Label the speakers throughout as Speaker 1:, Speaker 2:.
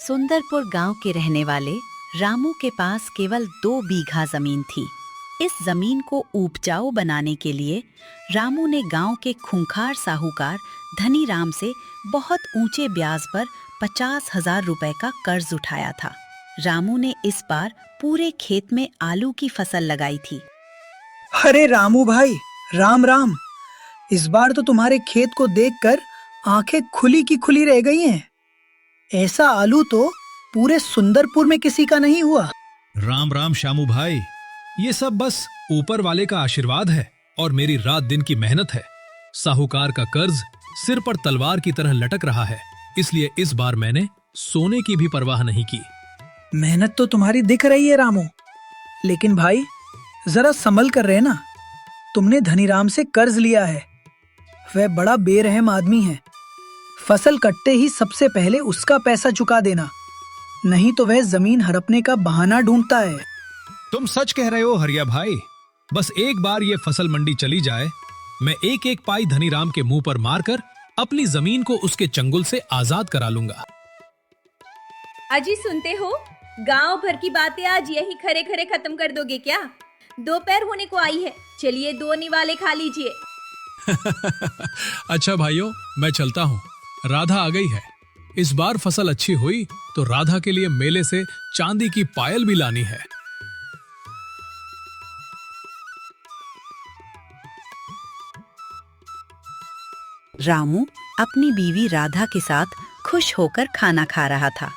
Speaker 1: सुंदरपुर गांव के रहने वाले रामू के पास केवल 2 बीघा जमीन थी। इस जमीन को उपजाऊ बनाने के लिए रामू ने गांव के खूंखार साहूकार धनीराम से बहुत ऊंचे ब्याज पर 50,000 रुपए का कर्ज उठाया था। रामू ने इस बार पूरे खेत में आलू की फसल लगाई थी।
Speaker 2: अरे रामू भाई, राम राम। इस बार तो तुम्हारे खेत को देखकर आंखें खुली की खुली रह गई हैं। ऐसा आलू तो पूरे सुंदरपुर में किसी का नहीं हुआ।
Speaker 3: राम राम शामू भाई, ये सब बस ऊपर वाले का आशीर्वाद है और मेरी रात दिन की मेहनत है। साहूकार का कर्ज सिर पर तलवार की तरह लटक रहा है, इसलिए इस बार मैंने सोने की भी परवाह नहीं की।
Speaker 2: मेहनत तो तुम्हारी दिख रही है रामू, लेकिन भाई जरा संभल कर रहना। तुमने धनीराम से कर्ज लिया है, वह बड़ा बेरहम आदमी है। फसल कटते ही सबसे पहले उसका पैसा चुका देना, नहीं तो वह जमीन हड़पने का बहाना ढूंढता है।
Speaker 3: तुम सच कह रहे हो हरिया भाई। बस एक बार ये फसल मंडी चली जाए, मैं एक एक पाई धनीराम के मुंह पर मारकर अपनी जमीन को उसके चंगुल से आजाद करा लूंगा।
Speaker 4: अजी सुनते हो, गांव भर की बातें आज यही खरे खरे खत्म कर दोगे क्या? दोपहर होने को आई है, चलिए 2 निवाले खा लीजिए।
Speaker 3: अच्छा भाइयों, मैं चलता हूँ। राधा आ गई है। इस बार फसल अच्छी हुई तो राधा के लिए मेले से चांदी की पायल भी लानी है।
Speaker 1: रामू अपनी बीवी राधा के साथ खुश होकर खाना खा रहा था।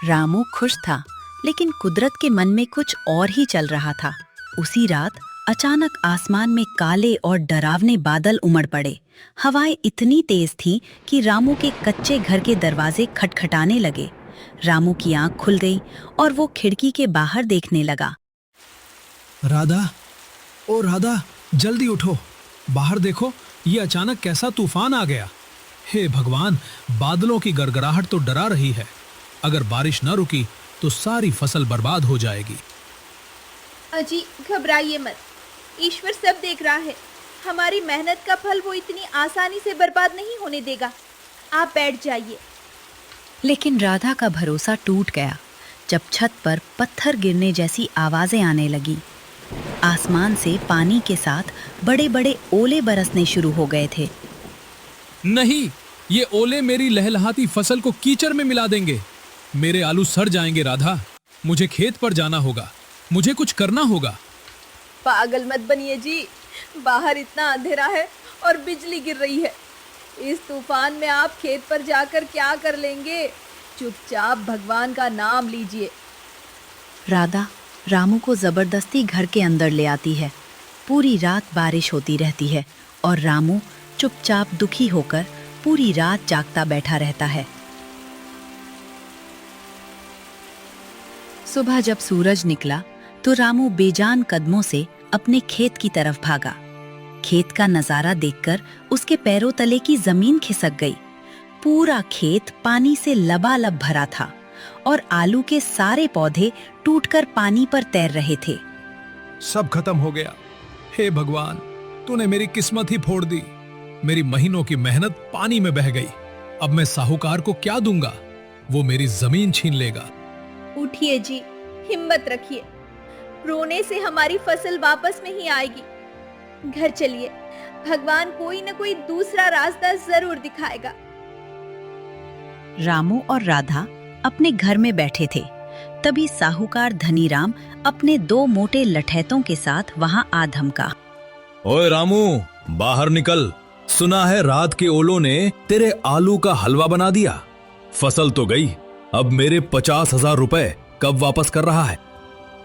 Speaker 1: रामू खुश था, लेकिन कुदरत के मन में कुछ और ही चल रहा था। उसी रात अचानक आसमान में काले और डरावने बादल उमड़ पड़े। हवाएं इतनी तेज थीं कि रामू के कच्चे घर के दरवाजे खटखटाने लगे। रामू की आंख खुल गई और वो खिड़की के बाहर देखने लगा।
Speaker 3: राधा, ओ राधा, जल्दी उठो, बाहर देखो, ये अचानक कैसा तूफान आ गया। हे भगवान, बादलों की गड़गड़ाहट तो डरा रही है। अगर बारिश न रुकी तो सारी फसल बर्बाद हो जाएगी।
Speaker 4: अजी घबराइए मत, ईश्वर सब देख रहा है। हमारी मेहनत का फल वो इतनी आसानी से बर्बाद नहीं होने देगा। आप बैठ जाइए।
Speaker 1: लेकिन राधा का भरोसा टूट गया जब छत पर पत्थर गिरने जैसी आवाजें आने लगी। आसमान से पानी के साथ बड़े बड़े ओले बरसने शुरू हो गए थे।
Speaker 3: नहीं, ये ओले मेरी लहलहाती फसल को कीचड़ में मिला देंगे। मेरे आलू सड़ जाएंगे। राधा, मुझे खेत पर जाना होगा, मुझे कुछ करना होगा।
Speaker 4: पागल मत बनिए जी, बाहर इतना अंधेरा है और बिजली गिर रही है। इस तूफान में आप खेत पर जाकर क्या कर लेंगे? चुपचाप भगवान का नाम लीजिए।
Speaker 1: राधा रामू को जबरदस्ती घर के अंदर ले आती है। पूरी रात बारिश होती रहती है और रामू चुपचाप दुखी होकर पूरी रात जागता बैठा रहता है। सुबह जब सूरज निकला तो रामू बेजान कदमों से अपने खेत की तरफ भागा। खेत का नजारा देखकर उसके पैरों तले की जमीन खिसक गई। पूरा खेत पानी से लबालब भरा था और आलू के सारे पौधे टूटकर पानी पर तैर रहे थे।
Speaker 3: सब खत्म हो गया। हे भगवान, तूने मेरी किस्मत ही फोड़ दी। मेरी महीनों की मेहनत पानी में बह गई। अब मैं साहूकार को क्या दूंगा? वो मेरी जमीन छीन लेगा।
Speaker 4: उठिए जी, हिम्मत रखिए। रोने से हमारी फसल वापस नहीं आएगी। घर चलिए, भगवान कोई न कोई दूसरा रास्ता जरूर दिखाएगा।
Speaker 1: रामू और राधा अपने घर में बैठे थे। तभी साहूकार धनीराम अपने 2 मोटे लठैतों के साथ वहां आ धमका।
Speaker 5: ओए रामू, बाहर निकल। सुना है रात के ओलों ने तेरे आलू का हलवा बना दिया। फसल तो गई, अब मेरे 50,000 रुपए कब वापस कर रहा है?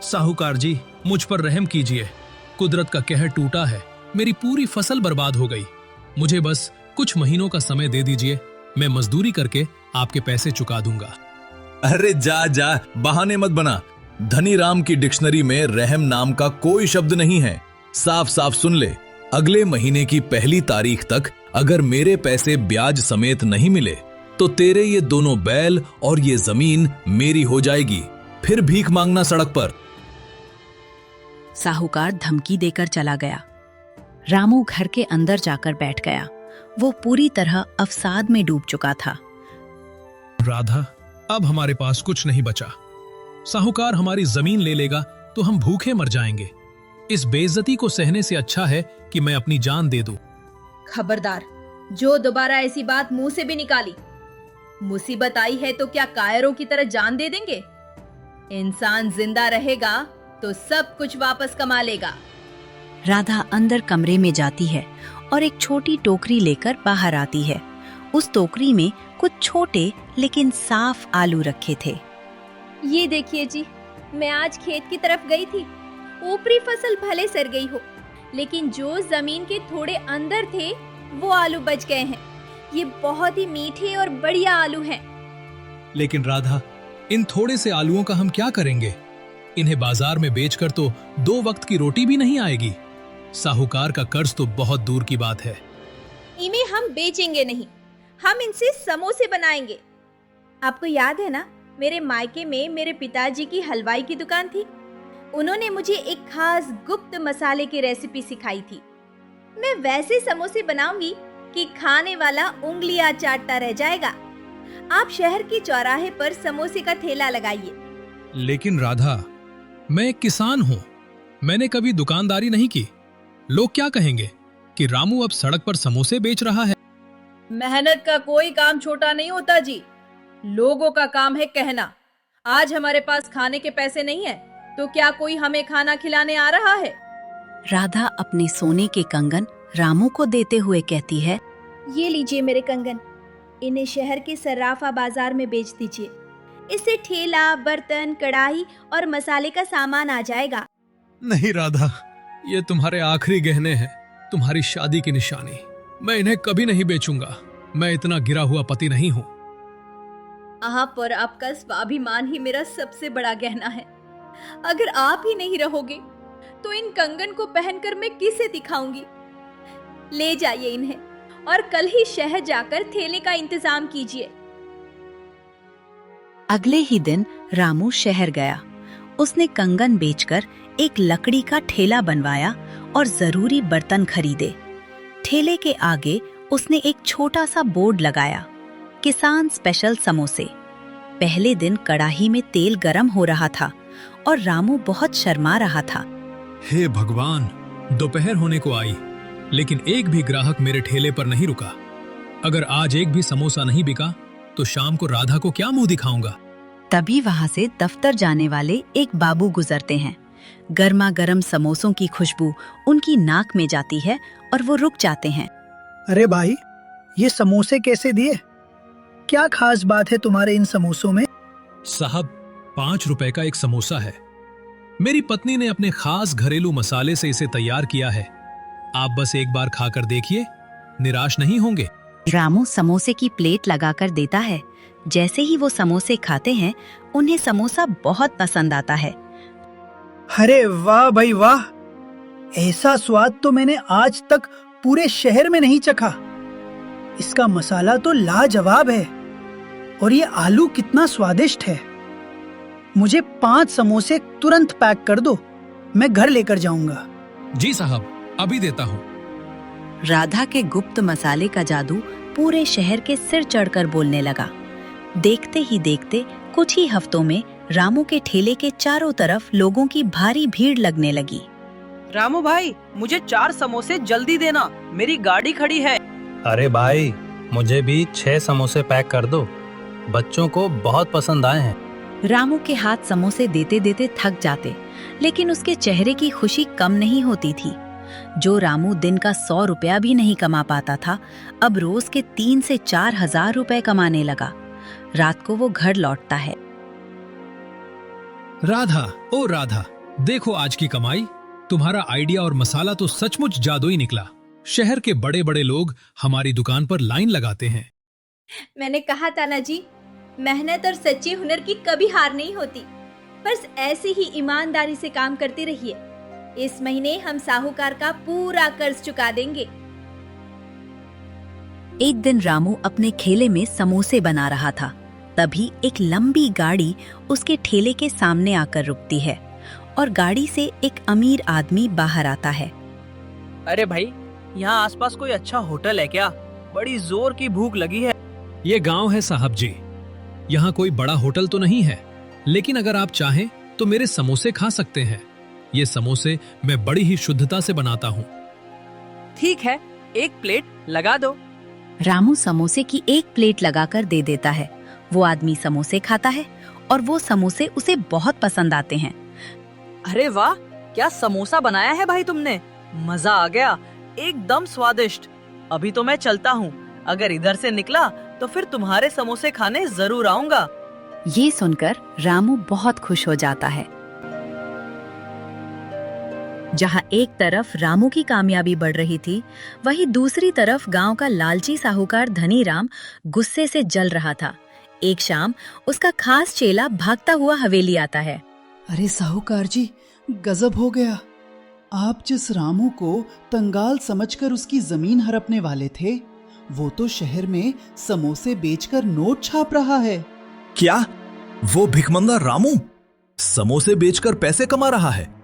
Speaker 3: साहूकार जी, मुझ पर रहम कीजिए। कुदरत का कहर टूटा है, मेरी पूरी फसल बर्बाद हो गई। मुझे बस कुछ महीनों का समय दे दीजिए, मैं मजदूरी करके आपके पैसे चुका दूंगा।
Speaker 5: अरे जा जा, बहाने मत बना। धनीराम की डिक्शनरी में रहम नाम का कोई शब्द नहीं है। साफ साफ सुन ले, अगले महीने की 1 तारीख तक अगर मेरे पैसे ब्याज समेत नहीं मिले तो तेरे ये दोनों बैल और ये जमीन मेरी हो जाएगी। फिर भीख मांगना सड़क पर।
Speaker 1: साहूकार धमकी देकर चला गया। रामू घर के अंदर जाकर बैठ गया। वो पूरी तरह अवसाद में डूब चुका था।
Speaker 3: राधा, अब हमारे पास कुछ नहीं बचा। साहूकार हमारी जमीन ले लेगा तो हम भूखे मर जाएंगे। इस बेइज्जती को सहने से अच्छा है कि मैं अपनी जान दे दूं।
Speaker 4: खबरदार, जो दोबारा ऐसी बात मुंह से भी निकाली। मुसीबत आई है तो क्या कायरों की तरह जान दे देंगे? इंसान जिंदा रहेगा तो सब कुछ वापस कमा लेगा।
Speaker 1: राधा अंदर कमरे में जाती है और एक छोटी टोकरी लेकर बाहर आती है। उस टोकरी में कुछ छोटे लेकिन साफ आलू रखे थे।
Speaker 4: ये देखिए जी, मैं आज खेत की तरफ गई थी। ऊपरी फसल भले सड़ गई हो, लेकिन जो जमीन के थोड़े अंदर थे वो आलू बच गए हैं। ये बहुत ही मीठे और बढ़िया आलू हैं।
Speaker 3: लेकिन राधा, इन थोड़े से आलूओं का हम क्या करेंगे? इन्हें बाजार में बेचकर तो 2 वक्त की रोटी भी नहीं आएगी। साहूकार का कर्ज तो बहुत दूर की बात है।
Speaker 4: इन्हें हम बेचेंगे नहीं, हम इनसे समोसे बनाएंगे। आपको याद है ना, मेरे मायके में मेरे पिताजी की हलवाई की दुकान थी। उन्होंने मुझे एक खास गुप्त मसाले की रेसिपी सिखाई थी। मैं वैसे समोसे बनाऊंगी कि खाने वाला उंगलियां चाटता रह जाएगा। आप शहर के चौराहे पर समोसे का ठेला लगाइए।
Speaker 3: लेकिन राधा, मैं एक किसान हूँ, मैंने कभी दुकानदारी नहीं की। लोग क्या कहेंगे कि रामू अब सड़क पर समोसे बेच रहा है।
Speaker 4: मेहनत का कोई काम छोटा नहीं होता जी। लोगों का काम है कहना। आज हमारे पास खाने के पैसे नहीं है तो क्या कोई हमें खाना खिलाने आ रहा है?
Speaker 1: राधा अपने सोने के कंगन रामू को देते हुए कहती है,
Speaker 4: ये लीजिए मेरे कंगन, इन्हें शहर के सर्राफा बाजार में बेच दीजिए। इससे ठेला, बर्तन, कढ़ाई और मसाले का सामान आ जाएगा।
Speaker 3: नहीं राधा, ये तुम्हारे आखिरी गहने हैं, तुम्हारी शादी की निशानी। मैं इन्हें कभी नहीं बेचूंगा। मैं इतना गिरा हुआ पति नहीं हूँ।
Speaker 4: आप और आपका स्वाभिमान ही मेरा सबसे बड़ा गहना है। अगर आप ही नहीं रहोगे तो इन कंगन को पहनकर मैं किसे दिखाऊंगी? ले जाइए इन्हें और कल ही शहर जाकर ठेले का इंतजाम कीजिए।
Speaker 1: अगले ही दिन रामू शहर गया। उसने कंगन बेचकर एक लकड़ी का ठेला बनवाया और जरूरी बर्तन खरीदे। ठेले के आगे उसने एक छोटा सा बोर्ड लगाया, किसान स्पेशल समोसे। पहले दिन कड़ाही में तेल गरम हो रहा था और रामू बहुत शर्मा रहा था।
Speaker 3: हे भगवान, दोपहर होने को आई, लेकिन एक भी ग्राहक मेरे ठेले पर नहीं रुका। अगर आज एक भी समोसा नहीं बिका तो शाम को राधा को क्या मुंह दिखाऊंगा?
Speaker 1: तभी वहां से दफ्तर जाने वाले एक बाबू गुजरते हैं। गर्मा गर्म समोसों की खुशबू उनकी नाक में जाती है और वो रुक जाते हैं।
Speaker 2: अरे भाई, ये समोसे कैसे दिए? क्या खास बात है तुम्हारे इन समोसों में?
Speaker 3: साहब, 5 रुपए का एक समोसा है। मेरी पत्नी ने अपने खास घरेलू मसाले से इसे तैयार किया है। आप बस एक बार खाकर देखिए, निराश नहीं होंगे।
Speaker 1: रामू समोसे की प्लेट लगाकर देता है। जैसे ही वो समोसे खाते हैं, उन्हें समोसा बहुत पसंद आता है।
Speaker 2: अरे वाह भाई वाह, ऐसा स्वाद तो मैंने आज तक पूरे शहर में नहीं चखा। इसका मसाला तो लाजवाब है और ये आलू कितना स्वादिष्ट है। मुझे 5 समोसे तुरंत पैक कर दो, मैं घर लेकर जाऊंगा।
Speaker 3: जी साहब, अभी देता हूँ।
Speaker 1: राधा के गुप्त मसाले का जादू पूरे शहर के सिर चढ़कर बोलने लगा। देखते ही देखते कुछ ही हफ्तों में रामू के ठेले के चारों तरफ लोगों की भारी भीड़ लगने लगी।
Speaker 6: रामू भाई, मुझे 4 समोसे जल्दी देना, मेरी गाड़ी खड़ी है।
Speaker 7: अरे भाई, मुझे भी 6 समोसे पैक कर दो, बच्चों को बहुत पसंद आए हैं।
Speaker 1: रामू के हाथ समोसे देते देते थक जाते, लेकिन उसके चेहरे की खुशी कम नहीं होती थी। जो रामू दिन का 100 रुपया भी नहीं कमा पाता था, अब रोज के 3 से 4 हजार रुपए कमाने लगा। रात को वो घर लौटता है।
Speaker 3: राधा, ओ राधा, देखो आज की कमाई। तुम्हारा आइडिया और मसाला तो सचमुच जादुई निकला। शहर के बड़े बड़े लोग हमारी दुकान पर लाइन लगाते हैं।
Speaker 4: मैंने कहा था ना जी, मेहनत और सच्चे हुनर की कभी हार नहीं होती। बस ऐसे ही ईमानदारी से काम करते रहिए। इस महीने हम साहूकार का पूरा कर्ज चुका देंगे।
Speaker 1: एक दिन रामू अपने ठेले में समोसे बना रहा था। तभी एक लंबी गाड़ी उसके ठेले के सामने आकर रुकती है और गाड़ी से एक अमीर आदमी बाहर आता है।
Speaker 6: अरे भाई, यहाँ आसपास कोई अच्छा होटल है क्या? बड़ी जोर की भूख लगी है।
Speaker 3: ये गांव है साहब जी। यहाँ कोई बड़ा होटल तो नहीं है, लेकिन अगर आप चाहें तो मेरे समोसे खा सकते हैं। ये समोसे मैं बड़ी ही शुद्धता से बनाता हूँ।
Speaker 6: ठीक है, एक प्लेट लगा दो।
Speaker 1: रामू समोसे की एक प्लेट लगाकर दे देता है। वो आदमी समोसे खाता है और वो समोसे उसे बहुत पसंद आते हैं।
Speaker 6: अरे वाह, क्या समोसा बनाया है भाई तुमने, मजा आ गया, एकदम स्वादिष्ट। अभी तो मैं चलता हूँ, अगर इधर से निकला तो फिर तुम्हारे समोसे खाने जरूर आऊंगा।
Speaker 1: ये सुनकर रामू बहुत खुश हो जाता है। जहाँ एक तरफ रामू की कामयाबी बढ़ रही थी, वहीं दूसरी तरफ गांव का लालची साहूकार धनीराम गुस्से से जल रहा था। एक शाम उसका खास चेला भागता हुआ हवेली आता है।
Speaker 8: अरे साहूकार जी, गजब हो गया। आप जिस रामू को तंगाल समझकर उसकी जमीन हड़पने वाले थे, वो तो शहर में समोसे बेचकर नोट छाप रहा है।
Speaker 5: क्या वो भिखमंगा रामू समोसे बेचकर पैसे कमा रहा है?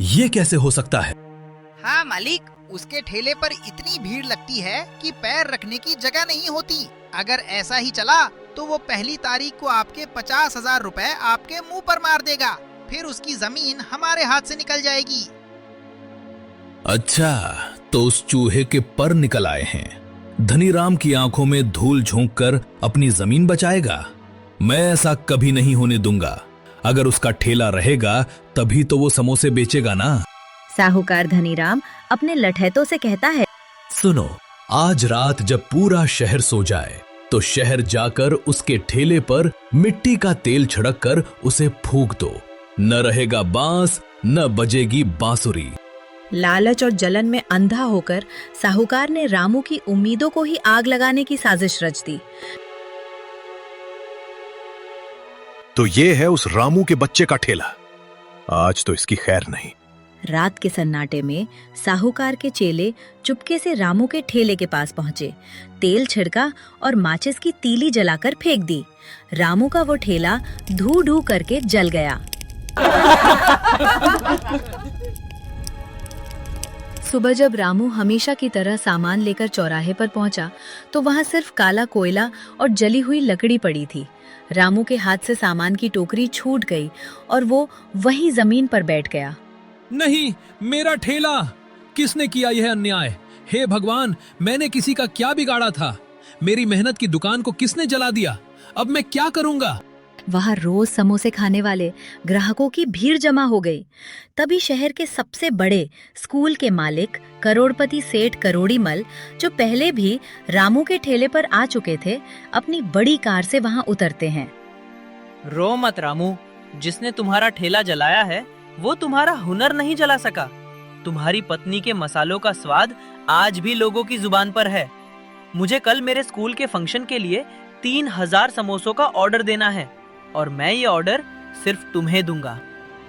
Speaker 5: ये कैसे हो सकता है?
Speaker 9: हाँ मालिक, उसके ठेले पर इतनी भीड़ लगती है कि पैर रखने की जगह नहीं होती। अगर ऐसा ही चला तो वो पहली तारीख को आपके 50,000 रुपए आपके मुंह पर मार देगा, फिर उसकी जमीन हमारे हाथ से निकल जाएगी।
Speaker 5: अच्छा, तो उस चूहे के पर निकल आए हैं। धनीराम की आंखों में धूल झोंक कर अपनी जमीन बचाएगा। मैं ऐसा कभी नहीं होने दूंगा। अगर उसका ठेला रहेगा तभी तो वो समोसे बेचेगा ना।
Speaker 1: साहूकार धनीराम अपने लठैतों से कहता है,
Speaker 5: सुनो, आज रात जब पूरा शहर सो जाए तो शहर जाकर उसके ठेले पर मिट्टी का तेल छिड़क कर उसे फूंक दो। न रहेगा बांस, न बजेगी बांसुरी।
Speaker 1: लालच और जलन में अंधा होकर साहूकार ने रामू की उम्मीदों को ही आग लगाने की साजिश रच दी।
Speaker 10: तो ये है उस रामू के बच्चे का ठेला। आज तो इसकी खैर नहीं।
Speaker 1: रात के सन्नाटे में साहूकार के चेले चुपके से रामू के ठेले के पास पहुंचे, तेल छिड़का और माचिस की तीली जलाकर फेंक दी। रामू का वो ठेला धू धू करके जल गया। सुबह जब रामू हमेशा की तरह सामान लेकर चौराहे पर पहुंचा तो वहां सिर्फ काला कोयला और जली हुई लकड़ी पड़ी थी। रामू के हाथ से सामान की टोकरी छूट गई और वो वहीं जमीन पर बैठ गया।
Speaker 3: नहीं, मेरा ठेला! किसने किया यह अन्याय? हे भगवान, मैंने किसी का क्या बिगाड़ा था? मेरी मेहनत की दुकान को किसने जला दिया? अब मैं क्या करूंगा?
Speaker 1: वहां रोज समोसे खाने वाले ग्राहकों की भीड़ जमा हो गई। तभी शहर के सबसे बड़े स्कूल के मालिक करोड़पति सेठ करोड़ीमल, जो पहले भी रामू के ठेले पर आ चुके थे, अपनी बड़ी कार से वहां उतरते हैं।
Speaker 6: रो मत रामू, जिसने तुम्हारा ठेला जलाया है वो तुम्हारा हुनर नहीं जला सका। तुम्हारी पत्नी के मसालों का स्वाद आज भी लोगों की जुबान पर है। मुझे कल मेरे स्कूल के फंक्शन के लिए 3000 समोसों का ऑर्डर देना है और मैं ये ऑर्डर सिर्फ तुम्हें दूंगा।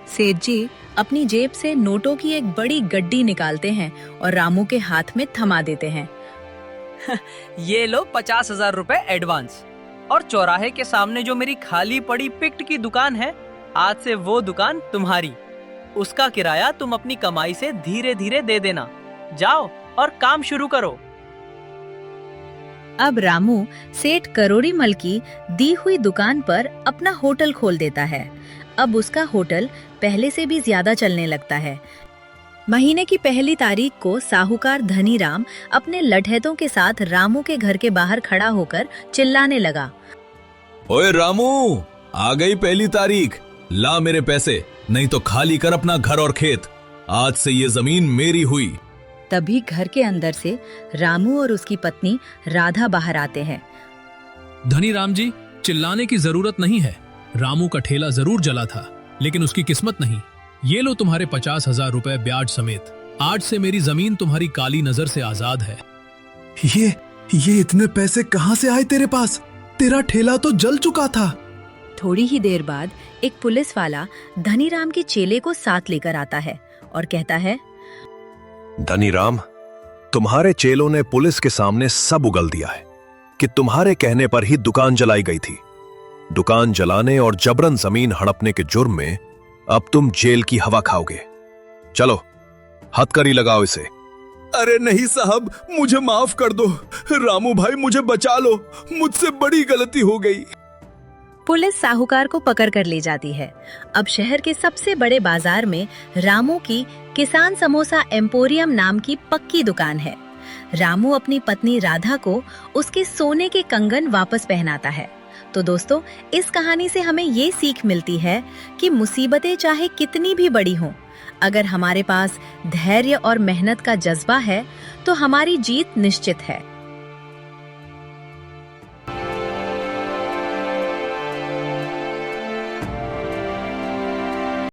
Speaker 1: सेठ जी अपनी जेब से नोटों की एक बड़ी गड्डी निकालते हैं और रामू के हाथ में थमा देते हैं।
Speaker 6: ये लो 50,000 रुपए एडवांस, और चौराहे के सामने जो मेरी खाली पड़ी पिक्ट की दुकान है, आज से वो दुकान तुम्हारी। उसका किराया तुम अपनी कमाई से धीरे धीरे दे देना। जाओ और काम शुरू करो।
Speaker 1: अब रामू सेठ करोड़ीमल की दी हुई दुकान पर अपना होटल खोल देता है। अब उसका होटल पहले से भी ज्यादा चलने लगता है। महीने की पहली तारीख को साहूकार धनीराम अपने लठैतों के साथ रामू के घर के बाहर खड़ा होकर चिल्लाने लगा,
Speaker 5: ओए रामू, आ गई पहली तारीख, ला मेरे पैसे, नहीं तो खाली कर अपना घर और खेत। आज से ये जमीन मेरी हुई।
Speaker 1: तभी घर के अंदर से रामू और उसकी पत्नी राधा बाहर आते हैं।
Speaker 3: धनीराम जी, चिल्लाने की जरूरत नहीं है। रामू का ठेला जरूर जला था, लेकिन उसकी किस्मत नहीं। ये लो तुम्हारे 50,000 रुपए ब्याज समेत। आज से मेरी जमीन तुम्हारी काली नजर से आजाद है।
Speaker 10: ये इतने पैसे कहाँ से आए तेरे पास? तेरा ठेला तो जल चुका था।
Speaker 1: थोड़ी ही देर बाद एक पुलिस वाला धनीराम के चेले को साथ लेकर आता है और कहता है,
Speaker 10: धनीराम, तुम्हारे चेलों ने पुलिस के सामने सब उगल दिया है कि तुम्हारे कहने पर ही दुकान जलाई गई थी। दुकान जलाने और जबरन जमीन हड़पने के जुर्म में अब तुम जेल की हवा खाओगे। चलो, हथकड़ी लगाओ इसे।
Speaker 5: अरे नहीं साहब, मुझे माफ कर दो। रामू भाई, मुझे बचा लो, मुझसे बड़ी गलती हो गई।
Speaker 1: पुलिस साहूकार को पकड़ कर ले जाती है। अब शहर के सबसे बड़े बाजार में रामू की किसान समोसा एम्पोरियम नाम की पक्की दुकान है। रामू अपनी पत्नी राधा को उसके सोने के कंगन वापस पहनाता है। तो दोस्तों, इस कहानी से हमें ये सीख मिलती है कि मुसीबतें चाहे कितनी भी बड़ी हों, अगर हमारे पास धैर्य और मेहनत का जज्बा है तो हमारी जीत निश्चित है।